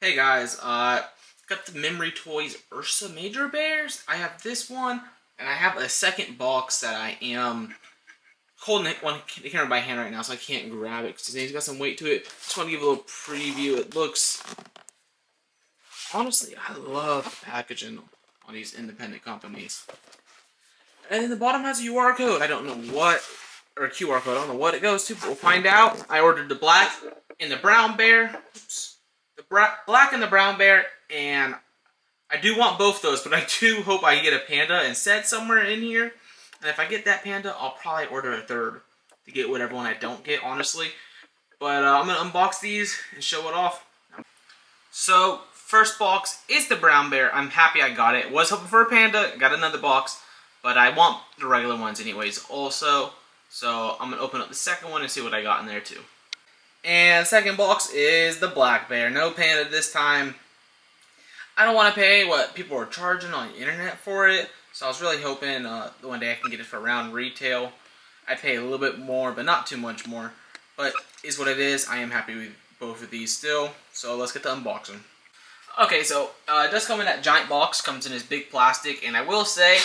Hey guys, got the Memory Toys Ursa Major Bears. I have this one, and I have a second box that I am holding one camera by hand right now, so I can't grab it because it's got some weight to it. Just want to give a little preview. It looks, honestly, I love the packaging on these independent companies. And then the bottom has a UR code. I don't know what, or a QR code. I don't know what it goes to, but we'll find out. I ordered the black and the brown bear. Oops. The black and the brown bear, and I do want both those, but I do hope I get a panda instead somewhere in here. And if I get that panda, I'll probably order a third to get whatever one I don't get, honestly. But I'm going to unbox these and show it off. So, first box is the brown bear. I'm happy I got it. Was hoping for a panda, got another box, but I want the regular ones anyways also. So, I'm going to open up the second one and see what I got in there too. And second box is the black bear. No panda this time. I don't want to pay what people are charging on the internet for it, so I was really hoping one day I can get it for around retail. I'd pay a little bit more, but not too much more. But is what it is. I am happy with both of these still, so let's get to unboxing. Okay, so it does come in that giant box, comes in this big plastic, and I will say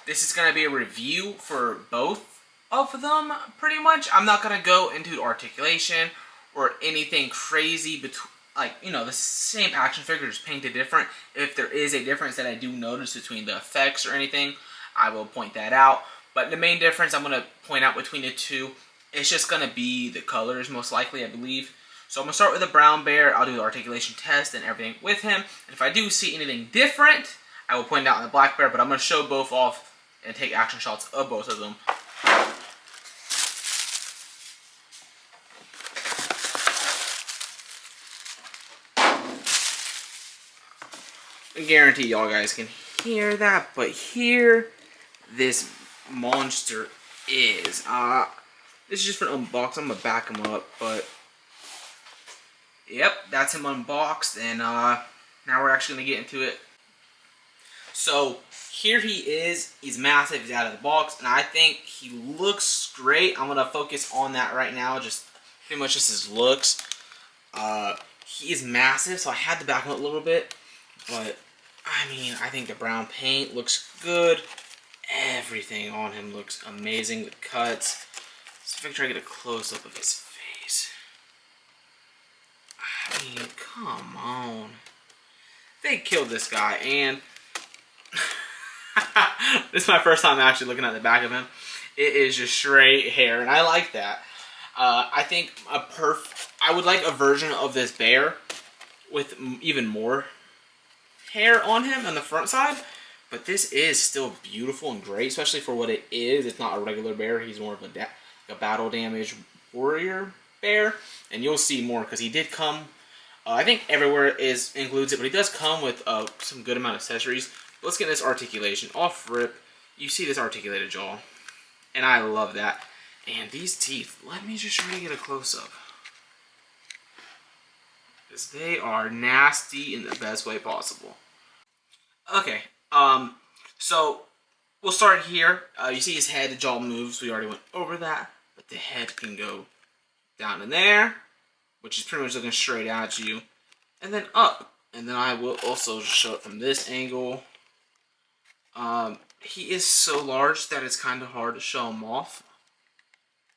this is going to be a review for both of them, pretty much. I'm not going to go into articulation or anything crazy between, like, you know, the same action figure is painted different. If there is a difference that I do notice between the effects or anything, I will point that out. But the main difference I'm going to point out between the two, it's just going to be the colors, most likely, I believe. So I'm going to start with the brown bear. I'll do the articulation test and everything with him. And if I do see anything different, I will point it out in the black bear. But I'm going to show both off and take action shots of both of them. I guarantee y'all guys can hear that, but here this monster is. This is just for an unbox. I'm gonna back him up, but yep, that's him unboxed, and now we're actually gonna get into it. So here he is. He's massive. He's out of the box, and I think he looks great. I'm gonna focus on that right now. Just pretty much just his looks. He is massive, so I had to back him up a little bit, but I mean, I think the brown paint looks good. Everything on him looks amazing. The cuts. So if I can try to get a close-up of his face. I mean, come on. They killed this guy, and this is my first time actually looking at the back of him. It is just straight hair, and I like that. I think I would like a version of this bear with even more hair on him on the front side, but this is still beautiful and great, especially for what it is. It's not a regular bear. He's more of a battle damage warrior bear, and you'll see more because he did come. I think everywhere includes it, but he does come with some good amount of accessories. But let's get this articulation off rip. You see this articulated jaw, and I love that. And these teeth. Let me just try to get a close up. Because they are nasty in the best way possible. Okay, so we'll start here. You see his head, the jaw moves. We already went over that. But the head can go down in there, which is pretty much looking straight at you. And then up. And then I will also show it from this angle. He is so large that it's kind of hard to show him off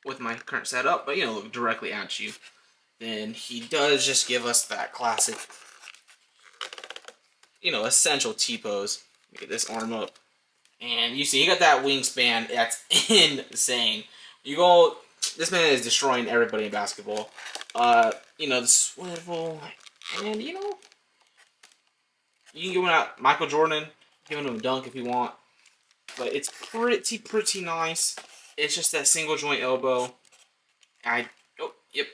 with my current setup. But, you know, look directly at you. Then he does just give us that classic, you know, essential T-pose. Get this arm up. And you see, he got that wingspan. That's insane. You go, this man is destroying everybody in basketball. You know, the swivel. And, you know, you can give him out Michael Jordan, giving him a dunk if you want. But it's pretty nice. It's just that single joint elbow. Oh, yep.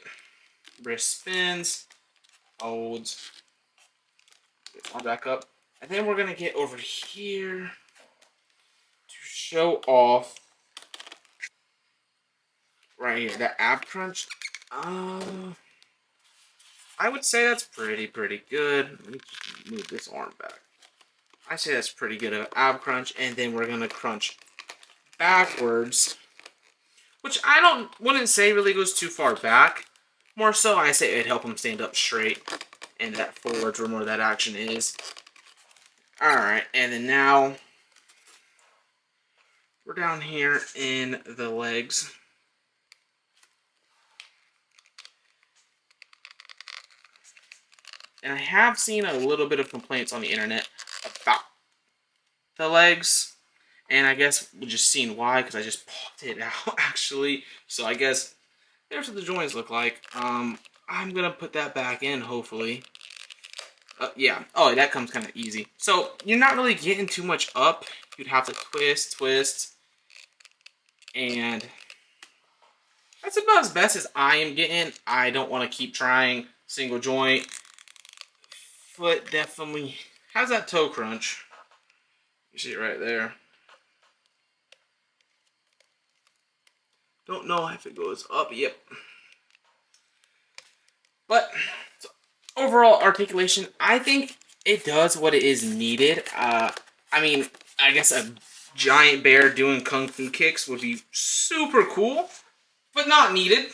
Wrist spins, holds, all back up, and then we're gonna get over here to show off right here that ab crunch. I would say that's pretty good. Let me just move this arm back. I say that's pretty good of ab crunch, and then we're gonna crunch backwards, which I wouldn't say really goes too far back. More so, I say it'd help him stand up straight. and that forwards where more of that action is. Alright, and then now we're down here in the legs. And I have seen a little bit of complaints on the internet about the legs. And I guess we're just seeing why, because I just popped it out, actually. So I guess there's what the joints look like. I'm going to put that back in, hopefully. Yeah. Oh, that comes kind of easy. So you're not really getting too much up. You'd have to twist. And that's about as best as I am getting. I don't want to keep trying single joint. Foot definitely has that toe crunch. You see it right there. Don't know if it goes up. Yep. But so overall articulation, I think it does what it is needed. I mean, I guess a giant bear doing kung fu kicks would be super cool, but not needed.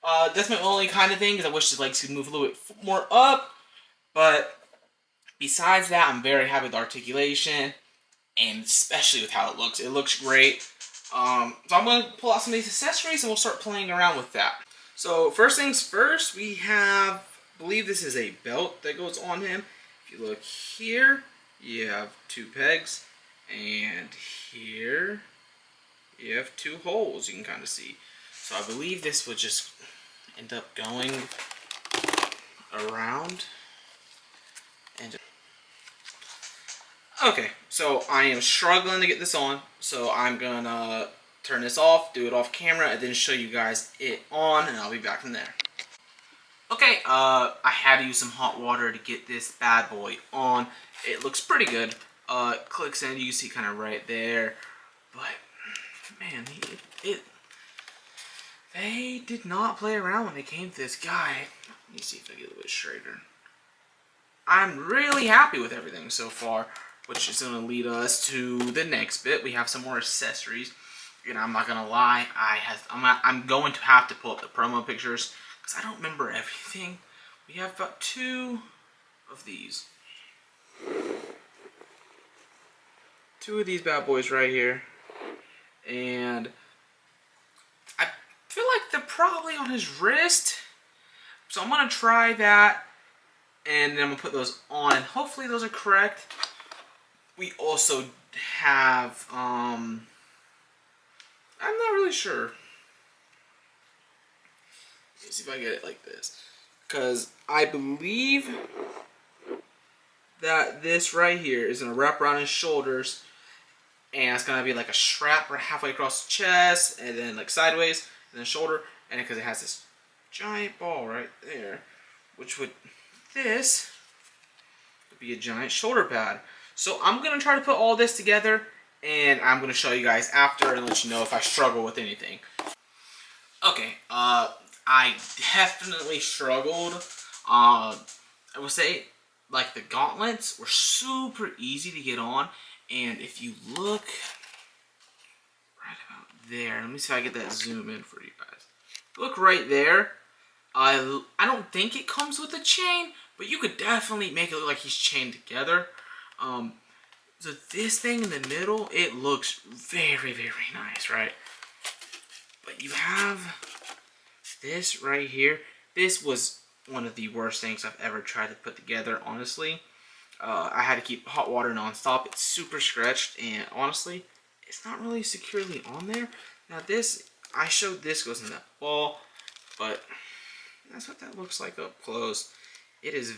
That's my only kind of thing, because I wish his legs could move a little bit more up. But besides that, I'm very happy with the articulation, and especially with how it looks. It looks great. So I'm going to pull out some of these accessories, and we'll start playing around with that. So first things first, we have, I believe this is a belt that goes on him. If you look here, you have 2 pegs, and here you have 2 holes you can kind of see. So I believe this would just end up going around. And okay, so I am struggling to get this on, so I'm gonna turn this off, do it off camera, and then show you guys it on, and I'll be back from there. Okay, I had to use some hot water to get this bad boy on. It looks pretty good. It clicks in, you can see kind of right there, but man, they did not play around when they came to this guy. Let me see if I get a bit straighter. I'm really happy with everything so far, which is going to lead us to the next bit. We have some more accessories. And I'm not going to lie, I'm going to have to pull up the promo pictures, because I don't remember everything. We have about 2 of these. 2 of these bad boys right here. And I feel like they're probably on his wrist. So I'm going to try that. And then I'm going to put those on. And hopefully those are correct. We also have, I'm not really sure. Let me see if I get it like this. Because I believe that this right here is going to wrap around his shoulders. And it's going to be like a strap halfway across the chest. And then like sideways. And then shoulder. And because it has this giant ball right there. Which would, this would be a giant shoulder pad. So I'm going to try to put all this together. And I'm going to show you guys after and let you know if I struggle with anything. Okay, I definitely struggled. I would say, like, the gauntlets were super easy to get on. And if you look right about there, let me see if I get that zoom in for you guys. Look right there. I don't think it comes with a chain, but you could definitely make it look like he's chained together. So this thing in the middle, it looks very, very nice, right? But you have this right here. This was one of the worst things I've ever tried to put together, honestly. I had to keep hot water nonstop. It's super stretched, and honestly, it's not really securely on there. Now this, I showed this goes in that ball, but that's what that looks like up close. It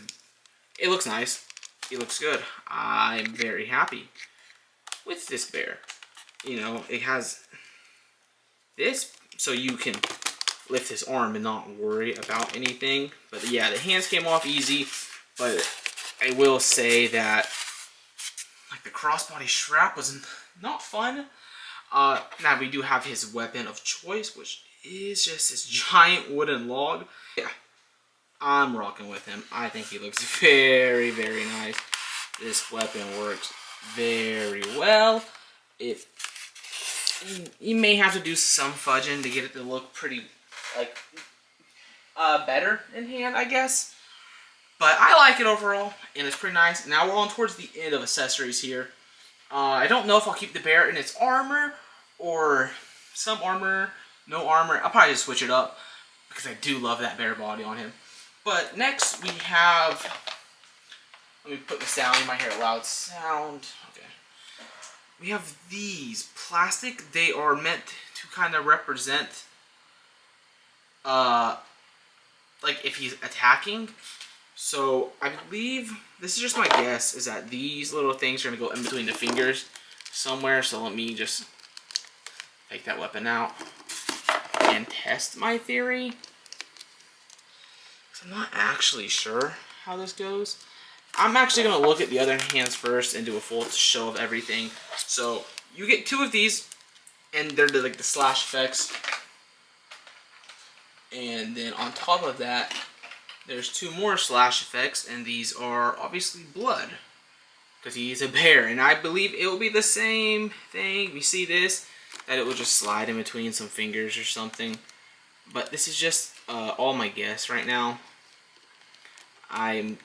looks nice. It looks good. I'm very happy with this bear. You know, it has this, so you can lift his arm and not worry about anything. But yeah, the hands came off easy, but I will say that like the crossbody strap was not fun. Now we do have his weapon of choice, which is just this giant wooden log. Yeah, I'm rocking with him. I think he looks very, very nice. This weapon works very well. You may have to do some fudging to get it to look pretty, like, better in hand, I guess. But I like it overall, and it's pretty nice. Now we're on towards the end of accessories here. I don't know if I'll keep the bear in its armor, or some armor, no armor. I'll probably just switch it up, because I do love that bear body on him. But next we have, let me put this down, you might hear a loud sound. Okay. We have these plastic. They are meant to kind of represent, like if he's attacking. So I believe, this is just my guess, is that these little things are going to go in between the fingers somewhere. So let me just take that weapon out and test my theory. I'm not actually sure how this goes. I'm actually going to look at the other hands first and do a full show of everything. So you get 2 of these, and they're like the slash effects. And then on top of that, there's 2 more slash effects, and these are obviously blood, because he's a bear. And I believe it will be the same thing. We see this, that it will just slide in between some fingers or something. But this is just all my guess right now. I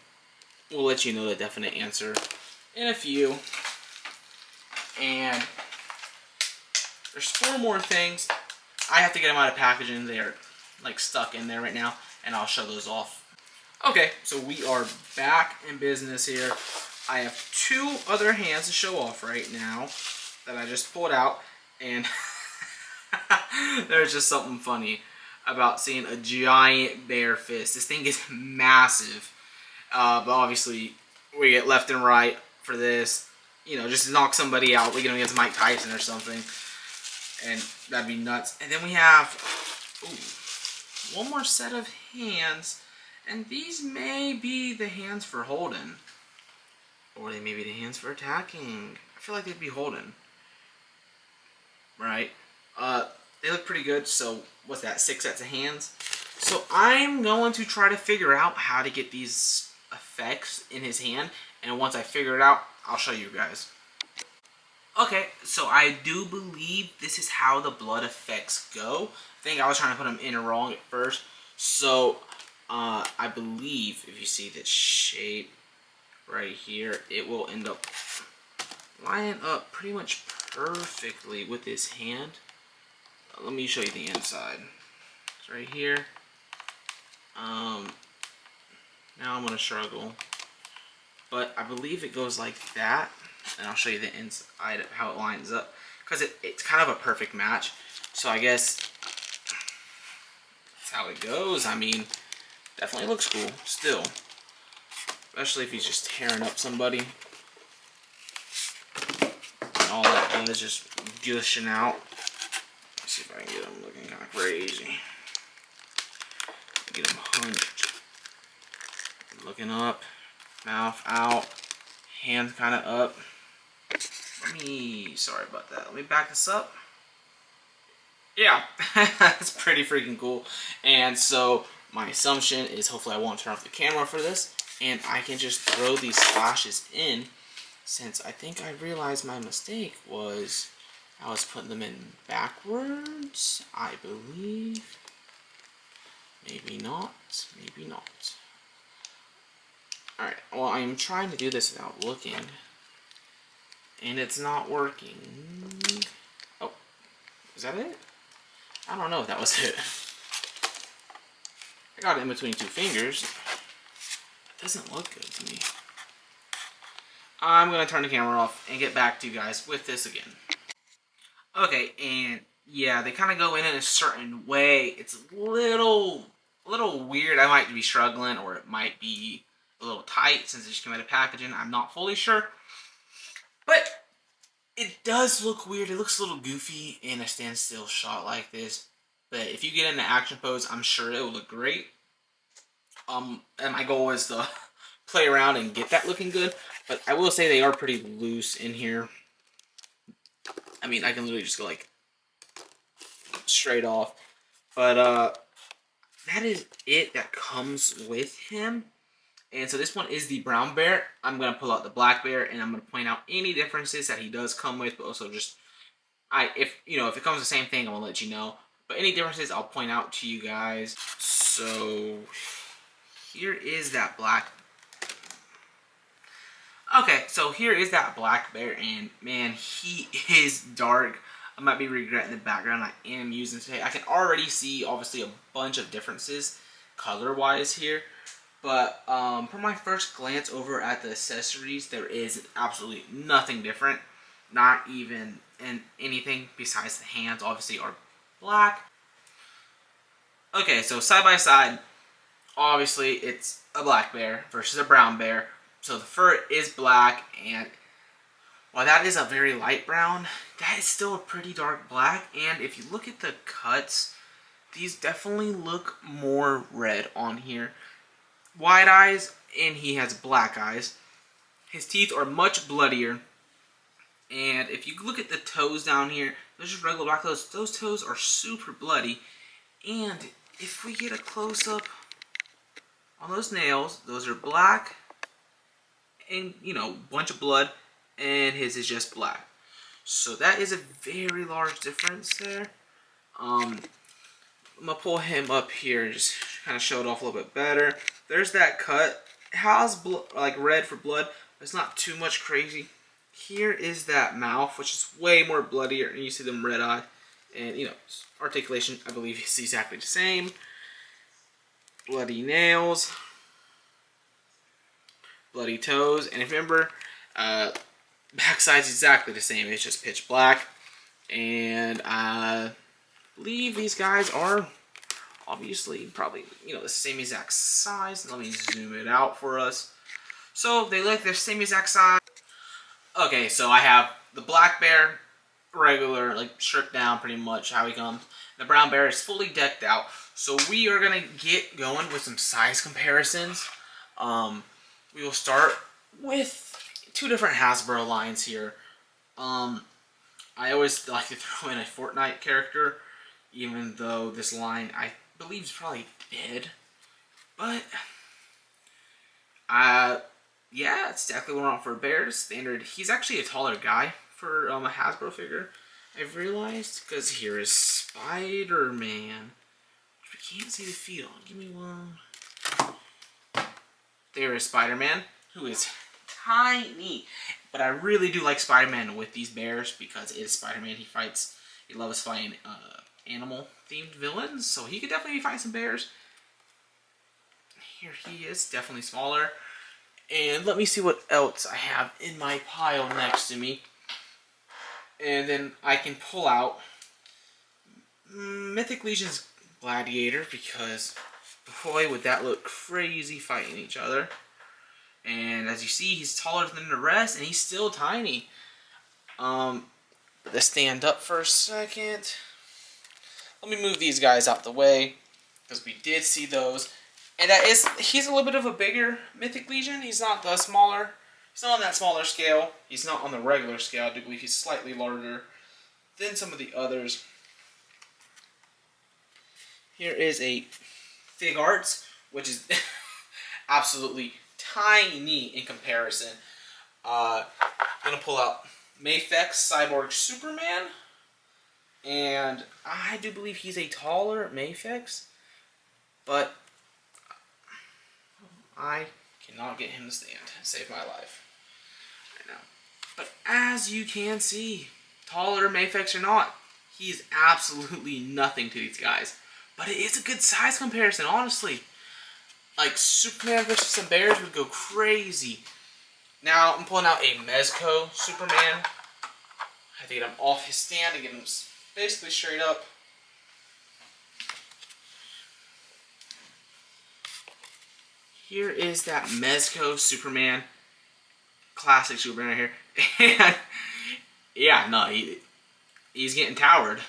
will let you know the definite answer in a few. And there's 4 more things. I have to get them out of packaging. They are like stuck in there right now, and I'll show those off. Okay, so we are back in business here. I have 2 other hands to show off right now that I just pulled out, and there's just something funny about seeing a giant bear fist. This thing is massive, but obviously we get left and right for this. You know, just knock somebody out, we get him against Mike Tyson or something, and that'd be nuts. And then we have, ooh, 1 more set of hands. And these may be the hands for holding. Or they may be the hands for attacking. I feel like they'd be holding. Right? They look pretty good. So, what's that? 6 sets of hands? So, I'm going to try to figure out how to get these effects in his hand. And once I figure it out, I'll show you guys. Okay, so I do believe this is how the blood effects go. I think I was trying to put them in wrong at first. So, I believe if you see this shape right here, it will end up lining up pretty much perfectly with his hand. Let me show you the inside. It's right here. Now I'm going to struggle. But I believe it goes like that. And I'll show you the inside of how it lines up. Because it's kind of a perfect match. So I guess that's how it goes. I mean, definitely looks cool, still. Especially if he's just tearing up somebody. And all that blood is just gushing out. Let's see if I can get him looking kind of crazy. Get him hunched. Looking up. Mouth out. Hands kind of up. Sorry about that. Let me back this up. Yeah, that's pretty freaking cool. And so my assumption is hopefully I won't turn off the camera for this, and I can just throw these splashes in, since I think I realized my mistake was I was putting them in backwards, I believe. Maybe not, maybe not. Alright, well, I'm trying to do this without looking, and it's not working. Oh, is that it? I don't know if that was it. I got it in between 2 fingers. It doesn't look good to me. I'm going to turn the camera off and get back to you guys with this again. Okay, and yeah, they kind of go in a certain way. It's a little weird. I might be struggling, or it might be a little tight since it just came out of packaging. I'm not fully sure. But it does look weird. It looks a little goofy in a standstill shot like this. But if you get into action pose, I'm sure it will look great. And my goal is to play around and get that looking good. But I will say they are pretty loose in here. I mean, I can literally just go like straight off. But that is it that comes with him. And so this one is the brown bear. I'm going to pull out the black bear, and I'm going to point out any differences that he does come with, but also just, if it comes the same thing, I'm going to let you know. But any differences, I'll point out to you guys. So here is that black Okay, so here is that black bear, and man, he is dark. I might be regretting the background I am using today. I can already see, obviously, a bunch of differences color-wise here. But from my first glance over at the accessories, there is absolutely nothing different. Not even in anything besides the hands, obviously, are black. Okay, so side by side, obviously, it's a black bear versus a brown bear. So the fur is black, and while that is a very light brown, that is still a pretty dark black. And if you look at the cuts, these definitely look more red on here. White eyes, and he has black eyes. His teeth are much bloodier. And if you look at the toes down here, those are just regular black toes. Those toes are super bloody. And if we get a close-up on those nails, those are black and, you know, bunch of blood, and his is just black. So that is a very large difference there. I'm gonna pull him up here and just kind of show it off a little bit better. There's that cut. It has like red for blood, but it's not too much crazy. Here is that mouth, which is way more bloodier, and you see them red eye, and you know, articulation I believe is exactly the same. Bloody nails. Bloody toes, and if you remember, backside's exactly the same. It's just pitch black, and I believe these guys are obviously probably, you know, the same exact size. Let me zoom it out for us. So they look the same exact size. Okay, so I have the black bear, regular, like stripped down pretty much how he comes. The brown bear is fully decked out. So we are gonna get going with some size comparisons. We will start with two different Hasbro lines here. I always like to throw in a Fortnite character, even though this line I believe is probably dead. But yeah, it's exactly what I want for a bear. Standard. He's actually a taller guy for a Hasbro figure, I've realized, because here is Spider-Man. We can't see the feet on. Give me one. There is Spider-Man, who is tiny. But I really do like Spider-Man with these bears because it is Spider-Man. He loves fighting animal-themed villains, so he could definitely be fighting some bears. Here he is, definitely smaller. And let me see what else I have in my pile next to me. And then I can pull out Mythic Legion's Gladiator, because boy, would that look crazy fighting each other. And as you see, he's taller than the rest, and he's still tiny. Let's stand up for a second. Let me move these guys out the way, because we did see those. And he's a little bit of a bigger Mythic Legion. He's not the smaller. He's not on that smaller scale. He's not on the regular scale. I do believe he's slightly larger than some of the others. Here is a Fig Arts, which is absolutely tiny in comparison. I'm going to pull out Mafex Cyborg Superman. And I do believe he's a taller Mafex. But I cannot get him to stand. Save my life. I know. But as you can see, taller Mafex or not, he's absolutely nothing to these guys. But it is a good size comparison, honestly. Like, Superman versus some bears would go crazy. Now, I'm pulling out a Mezco Superman. I have to get him off his stand and get him basically straight up. Here is that Mezco Superman. Classic Superman right here. And, yeah, no, he's getting towered.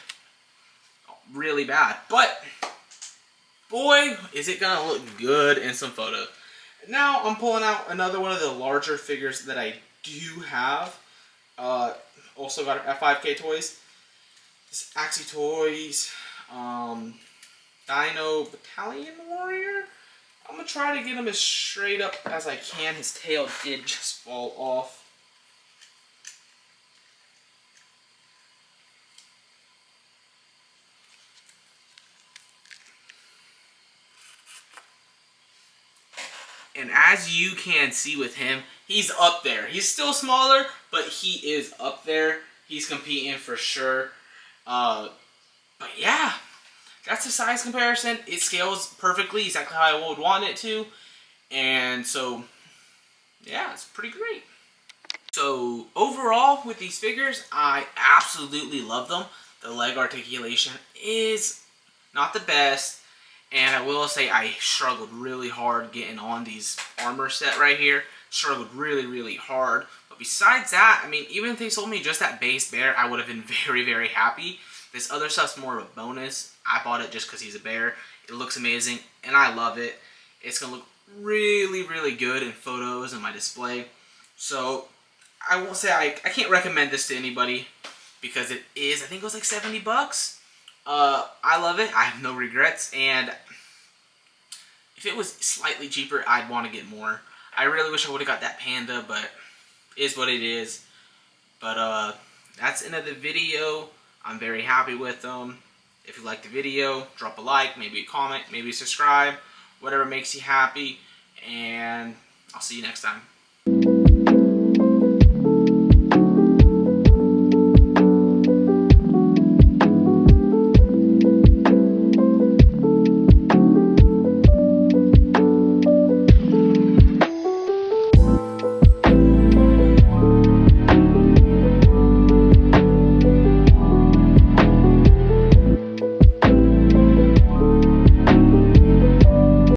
Really bad. But boy, is it gonna look good in some photos. Now I'm pulling out another one of the larger figures that I do have. Also got at 5K Toys. This Axie Toys Dino Battalion Warrior. I'm gonna try to get him as straight up as I can. His tail did just fall off. And as you can see with him, he's up there. He's still smaller, but he is up there. He's competing for sure. But yeah, that's the size comparison. It scales perfectly, exactly how I would want it to. And so, yeah, it's pretty great. So overall, with these figures, I absolutely love them. The leg articulation is not the best. And I will say I struggled really hard getting on these armor set right here. Struggled really, really hard. But besides that, I mean, even if they sold me just that base bear, I would have been very, very happy. This other stuff's more of a bonus. I bought it just because he's a bear. It looks amazing, and I love it. It's going to look really, really good in photos and my display. So, I will say I can't recommend this to anybody because it is, I think it was like 70 bucks. I love it. I have no regrets, and if it was slightly cheaper, I'd want to get more. I really wish I would have got that panda, but it is what it is. But that's the end of the video. I'm very happy with them. If you liked the video, drop a like, maybe a comment, maybe subscribe, whatever makes you happy, and I'll see you next time.